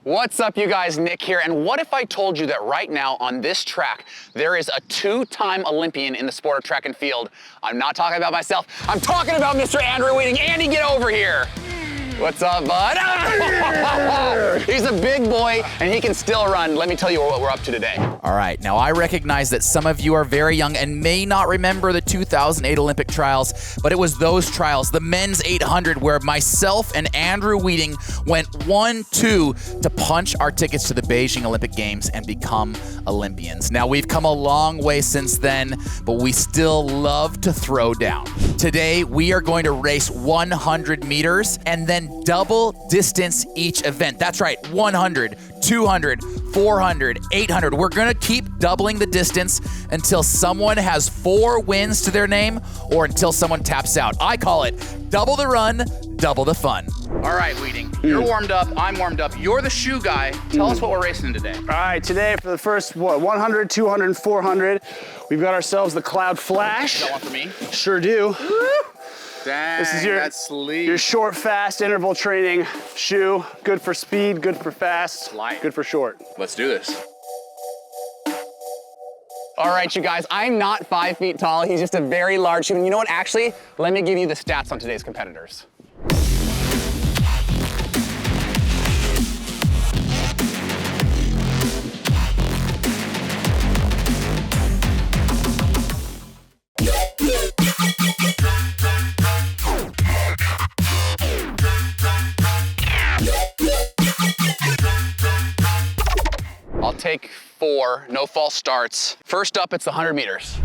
What's up, you guys? Nick here. And what if I told you that right now on this track, there is a two-time Olympian in the sport of track and field? I'm not talking about myself. I'm talking about Mr. Andrew Weeding. Andy, get over here. What's up, bud? He's a big boy, and he can still run. Let me tell you what we're up to today. All right, now I recognize that some of you are very young and may not remember the 2008 Olympic trials, but it was those trials, the men's 800, where myself and Andrew Weeding went 1-2 to punch our tickets to the Beijing Olympic Games and become Olympians. Now, we've come a long way since then, but we still love to throw down. Today, we are going to race 100 meters and then double distance each event. That's right, 100, 200, 400, 800. We're gonna keep doubling the distance until someone has 4 wins to their name or until someone taps out. I call it double the run, double the fun. All right, Weeding, you're warmed up, I'm warmed up. You're the shoe guy. Tell us what we're racing today. All right, today for the first, 100, 200, and 400, we've got ourselves the Cloud Flash. Got one for me? Sure do. Dang, This is your your short, fast interval training shoe. Good for speed, good for fast, Light. good for short. Let's do this. All right, you guys, I'm not 5 feet tall. He's just a very large human. You know what? Actually, let me give you the stats on today's competitors. I'll take 4, no false starts. First up, it's the 100 meters.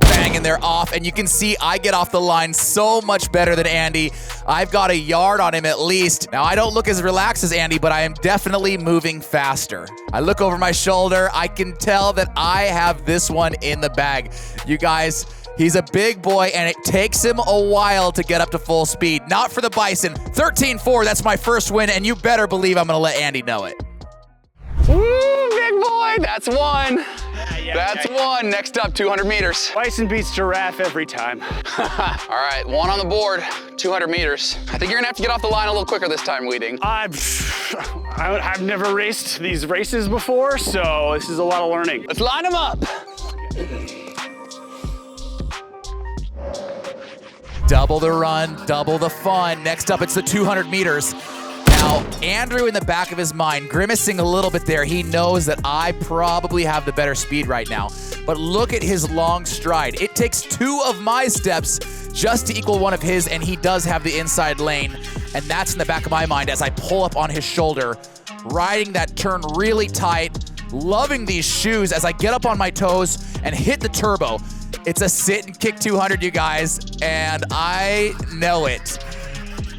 Bang, and they're off, and you can see I get off the line so much better than Andy. I've got a yard on him at least. Now, I don't look as relaxed as Andy, but I am definitely moving faster. I look over my shoulder. I can tell that I have this one in the bag. You guys, he's a big boy, and it takes him a while to get up to full speed. Not for the Bison. 13-4, that's my first win, and you better believe I'm gonna let Andy know it. Woo, big boy, that's one. That's one. Next up, 200 meters. Bison beats giraffe every time. All right, one on the board, 200 meters. I think you're gonna have to get off the line a little quicker this time, Weeding. I've never raced these races before, so this is a lot of learning. Let's line them up. Double the run, double the fun. Next up, it's the 200 meters. Now, Andrew in the back of his mind, grimacing a little bit there, he knows that I probably have the better speed right now. But look at his long stride. It takes 2 of my steps just to equal one of his, and he does have the inside lane. And that's in the back of my mind as I pull up on his shoulder, riding that turn really tight, loving these shoes as I get up on my toes and hit the turbo. It's a sit and kick 200, you guys, and I know it.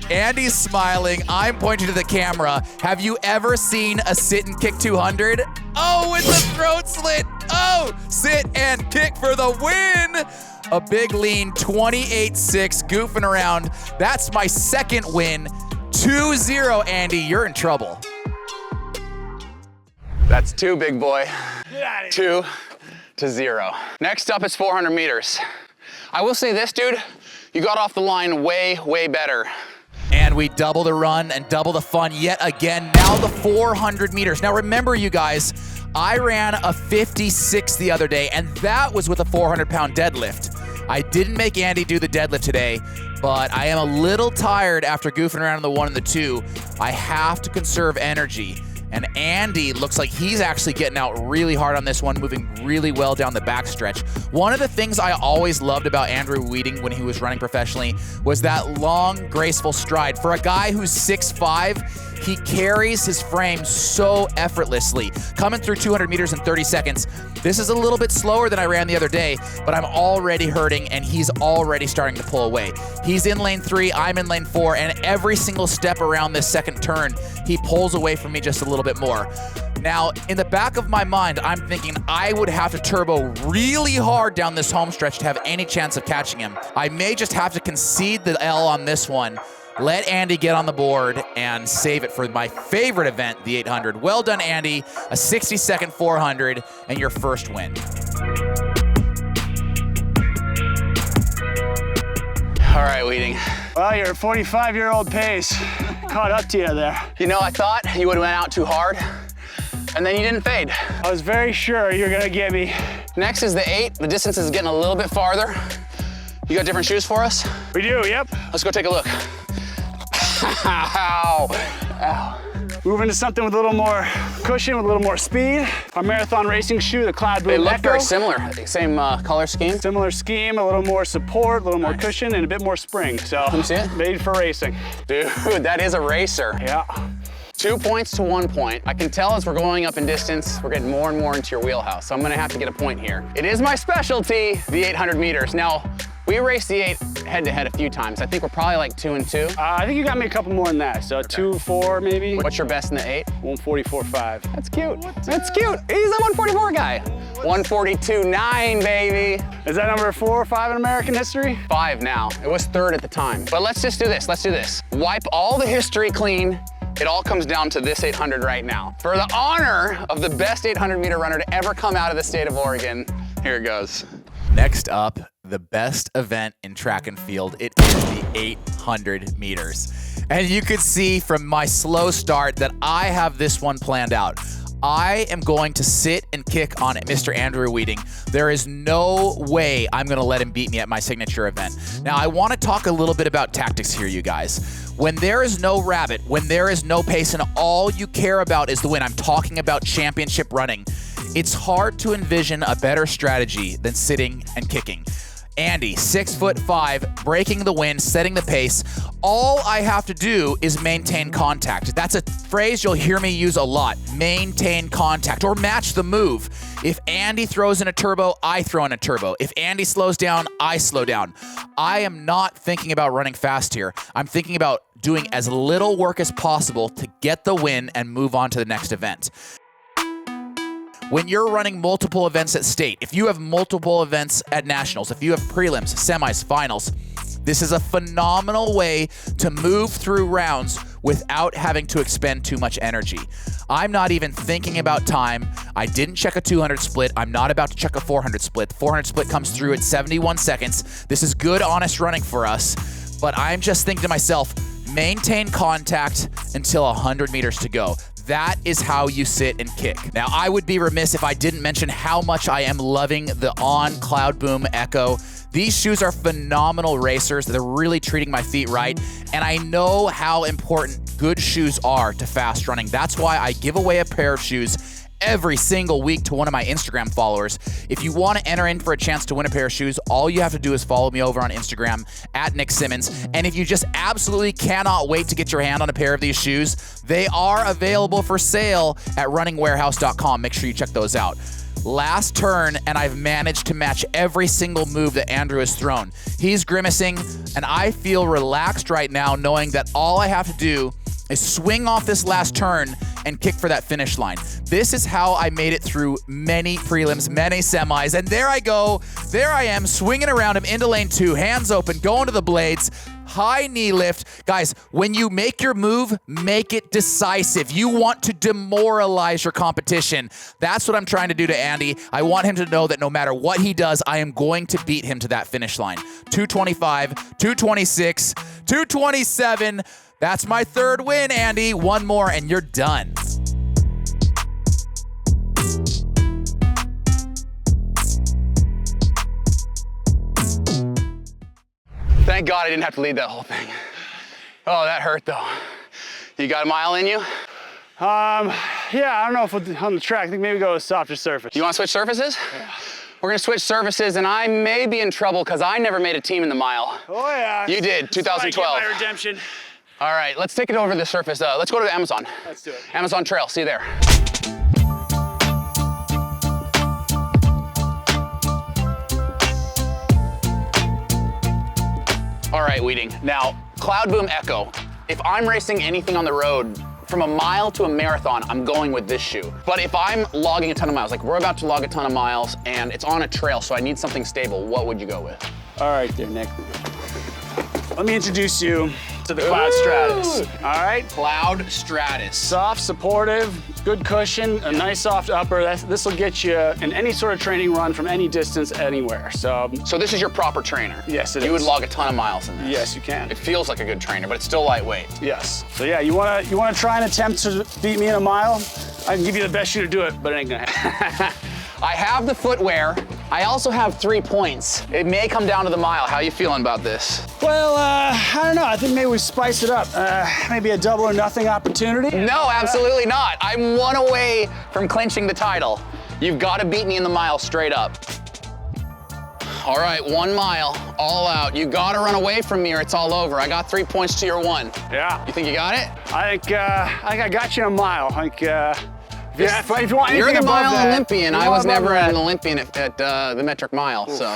Andy's smiling, I'm pointing to the camera. Have you ever seen a sit and kick 200? Oh, with the throat slit. Oh, sit and kick for the win. A big lean, 28.6, goofing around. That's my second win. 2-0, Andy, you're in trouble. That's 2, big boy. 2-0. Next up is 400 meters. I will say this, dude, you got off the line way, way better. And we double the run and double the fun yet again. Now the 400 meters. Now remember, you guys, I ran a 56 the other day, and that was with a 400-pound deadlift. I didn't make Andy do the deadlift today, but I am a little tired after goofing around in the 1 and the 2. I have to conserve energy. And Andy looks like he's actually getting out really hard on this one, moving really well down the backstretch. One of the things I always loved about Andrew Weeding when he was running professionally was that long, graceful stride. For a guy who's 6'5", he carries his frame so effortlessly. Coming through 200 meters in 30 seconds. This is a little bit slower than I ran the other day, but I'm already hurting, and he's already starting to pull away. He's in lane 3, I'm in lane 4, and every single step around this second turn, he pulls away from me just a little bit more. Now, in the back of my mind, I'm thinking I would have to turbo really hard down this home stretch to have any chance of catching him. I may just have to concede the L on this one, let Andy get on the board, and save it for my favorite event, the 800. Well done, Andy. A 60-second 400 and your first win. All right, Weeding. Well, you're a 45-year-old pace. caught up to you there. You know, I thought you would have went out too hard, and then you didn't fade. I was very sure you were gonna get me. Next is the 8. The distance is getting a little bit farther. You got different shoes for us? We do, yep. Let's go take a look. Ow. Ow. Move into something with a little more cushion, with a little more speed. Our marathon racing shoe, the Cloud Boom They look Echo. very similar. Same color scheme. Similar scheme, a little more support, a little more cushion, and a bit more spring. So, Let me see it. made for racing. Dude, that is a racer. Yeah. 2 points to 1 point. I can tell as we're going up in distance, we're getting more and more into your wheelhouse. So I'm gonna have to get a point here. It is my specialty, the 800 meters. Now, we raced the 8 head-to-head a few times. I think we're probably like 2 and 2. I think you got me a couple more than that. So 2-4 maybe. What's your best in the 8? 144.5. That's cute. That's cute. He's a 144 guy. 142.9, baby. Is that number 4 or 5 in American history? 5 now. It was 3rd at the time. But let's just do this. Let's do this. Wipe all the history clean. It all comes down to this 800 right now. For the honor of the best 800 meter runner to ever come out of the state of Oregon, here it goes. Next up, the best event in track and field. It is the 800 meters. And you could see from my slow start that I have this one planned out. I am going to sit and kick on Mr. Andrew Weeding. There is no way I'm going to let him beat me at my signature event. Now, I want to talk a little bit about tactics here, you guys. When there is no rabbit, when there is no pace, and all you care about is the win, I'm talking about championship running, it's hard to envision a better strategy than sitting and kicking. Andy, 6'5", breaking the wind, setting the pace. All I have to do is maintain contact. That's a phrase you'll hear me use a lot. Maintain contact or match the move. If Andy throws in a turbo, I throw in a turbo. If Andy slows down, I slow down. I am not thinking about running fast here. I'm thinking about doing as little work as possible to get the win and move on to the next event. When you're running multiple events at state, if you have multiple events at nationals, if you have prelims, semis, finals, this is a phenomenal way to move through rounds without having to expend too much energy. I'm not even thinking about time. I didn't check a 200 split. I'm not about to check a 400 split. The 400 split comes through at 71 seconds. This is good, honest running for us. But I'm just thinking to myself, maintain contact until 100 meters to go. That is how you sit and kick. Now, I would be remiss if I didn't mention how much I am loving the On Cloud Boom Echo. These shoes are phenomenal racers. They're really treating my feet right. And I know how important good shoes are to fast running. That's why I give away a pair of shoes every single week to one of my Instagram followers. If you want to enter in for a chance to win a pair of shoes, all you have to do is follow me over on Instagram at Nick Symmonds. And if you just absolutely cannot wait to get your hand on a pair of these shoes, they are available for sale at runningwarehouse.com. Make sure you check those out. Last turn, and I've managed to match every single move that Andrew has thrown. He's grimacing, and I feel relaxed right now knowing that all I have to do is swing off this last turn and kick for that finish line. This is how I made it through many prelims, many semis, and there I go. There I am, swinging around him into lane 2, hands open, going to the blades, high knee lift. Guys, when you make your move, make it decisive. You want to demoralize your competition. That's what I'm trying to do to Andy. I want him to know that no matter what he does, I am going to beat him to that finish line. 225, 226, 227. That's my 3rd win, Andy. One more and you're done. Thank God I didn't have to lead that whole thing. Oh, that hurt though. You got a mile in you? Yeah, I don't know if on the track, I think maybe go with softer surface. You want to switch surfaces? Yeah. We're gonna switch surfaces, and I may be in trouble because I never made a team in the mile. Oh yeah. You did, 2012. My redemption. All right, let's take it over the surface. Let's go to the Amazon. Let's do it. Amazon Trail, see you there. All right, Weeding. Now, Cloud Boom Echo. If I'm racing anything on the road, from a mile to a marathon, I'm going with this shoe. But if I'm logging a ton of miles, like we're about to log a ton of miles, and it's on a trail, so I need something stable, what would you go with? All right there, Nick. Let me introduce you to the Cloud Stratus. All right? Cloud Stratus. Soft, supportive, good cushion, a nice soft upper. This will get you in any sort of training run from any distance, anywhere. So this is your proper trainer? Yes, it is. You would log a ton of miles in this? Yes, you can. It feels like a good trainer, but it's still lightweight. Yes. So yeah, you wanna try and attempt to beat me in a mile? I can give you the best shoe to do it, but it ain't gonna happen. I have the footwear. I also have 3 points. It may come down to the mile. How are you feeling about this? Well, I don't know. I think maybe we spice it up. Maybe a double or nothing opportunity? No, absolutely not. I'm 1 away from clinching the title. You've got to beat me in the mile straight up. All right, 1 mile, all out. You got to run away from me or it's all over. I got 3 points to your 1. Yeah. You think you got it? I think I got you in a mile. I think, yeah, if you want anything You're the above mile that, Olympian. I was never an Olympian at the metric mile, so.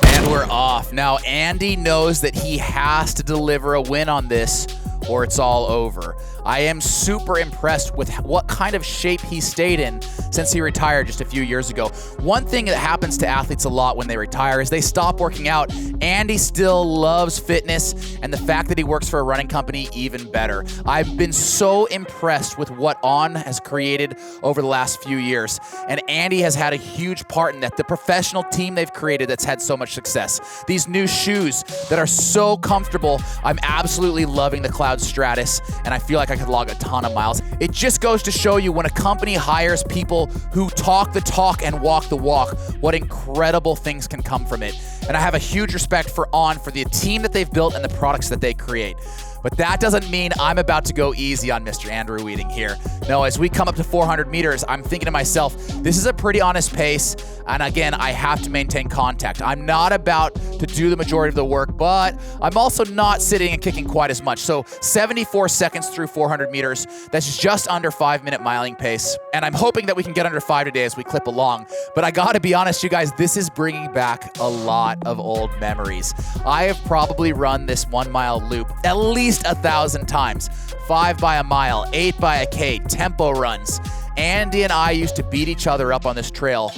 And we're off. Now, Andy knows that he has to deliver a win on this or it's all over. I am super impressed with what kind of shape he stayed in since he retired just a few years ago. One thing that happens to athletes a lot when they retire is they stop working out. Andy still loves fitness, and the fact that he works for a running company, even better. I've been so impressed with what On has created over the last few years, and Andy has had a huge part in that. The professional team they've created that's had so much success. These new shoes that are so comfortable. I'm absolutely loving the Cloud Stratus, and I feel like I could log a ton of miles. It just goes to show you when a company hires people who talk the talk and walk the walk, what incredible things can come from it. And I have a huge respect for On, for the team that they've built and the products that they create. But that doesn't mean I'm about to go easy on Mr. Andrew Weeding here. No, as we come up to 400 meters, I'm thinking to myself, this is a pretty honest pace. And again, I have to maintain contact. I'm not about to do the majority of the work, but I'm also not sitting and kicking quite as much. So 74 seconds through 400 meters. That's just under 5-minute miling pace. And I'm hoping that we can get under 5 today as we clip along. But I gotta be honest, you guys, this is bringing back a lot of old memories. I have probably run this 1 mile loop at least 1,000 times. 5 by a mile, 8 by a K, tempo runs. Andy and I used to beat each other up on this trail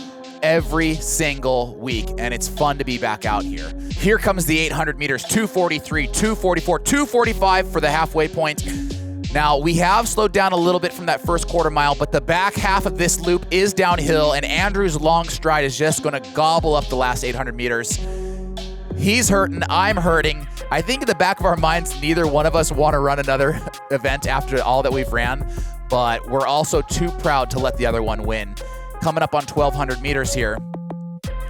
every single week, and it's fun to be back out here. Here comes the 800 meters, 2:43, 2:44, 2:45 for the halfway point. Now, we have slowed down a little bit from that first quarter mile, but the back half of this loop is downhill, and Andrew's long stride is just gonna gobble up the last 800 meters. He's hurting, I'm hurting. I think in the back of our minds, neither one of us want to run another event after all that we've ran, but we're also too proud to let the other one win. Coming up on 1,200 meters here,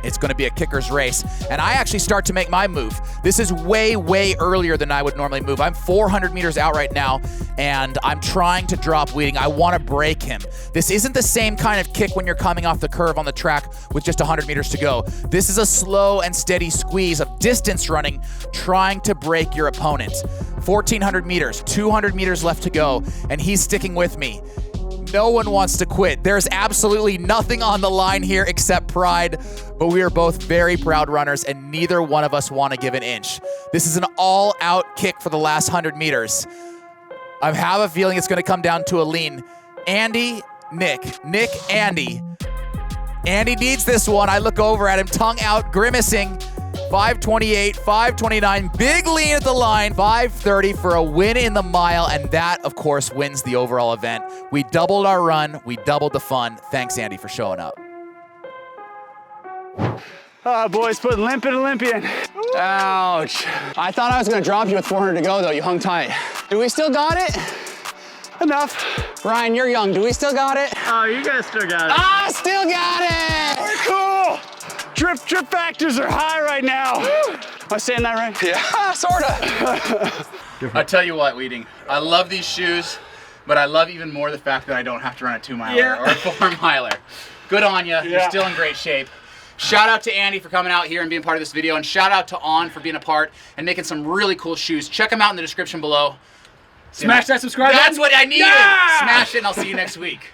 it's going to be a kicker's race, and I actually start to make my move. This is way, way earlier than I would normally move. I'm 400 meters out right now, and I'm trying to drop Weeding. I want to break him. This isn't the same kind of kick when you're coming off the curve on the track with just 100 meters to go. This is a slow and steady squeeze of distance running, trying to break your opponent. 1,400 meters, 200 meters left to go, and he's sticking with me. No one wants to quit. There's absolutely nothing on the line here except pride, but we are both very proud runners, and neither one of us want to give an inch. This is an all-out kick for the last 100 meters. I have a feeling it's going to come down to a lean. Andy, Nick, Andy. Andy needs this one. I look over at him, tongue out, grimacing. 5:28, 5:29, big lean at the line, 5:30 for a win in the mile, and that, of course, wins the overall event. We doubled our run, we doubled the fun. Thanks, Andy, for showing up. Boys, put limp at Olympian. Ouch. I thought I was gonna drop you with 400 to go though. You hung tight. Do we still got it? Enough. Ryan, you're young. Do we still got it? Oh, you guys still got it. Ah, still got it! Cool. Drip factors are high right now. Am I saying that right? Yeah, sorta. I tell you what, Weeding, I love these shoes, but I love even more the fact that I don't have to run a 2-miler or a 4-miler. Good on you. You're still in great shape. Shout out to Andy for coming out here and being part of this video, and shout out to On for being a part and making some really cool shoes. Check them out in the description below. Smash that subscribe button. That's what I needed. Yeah! Smash it, and I'll see you next week.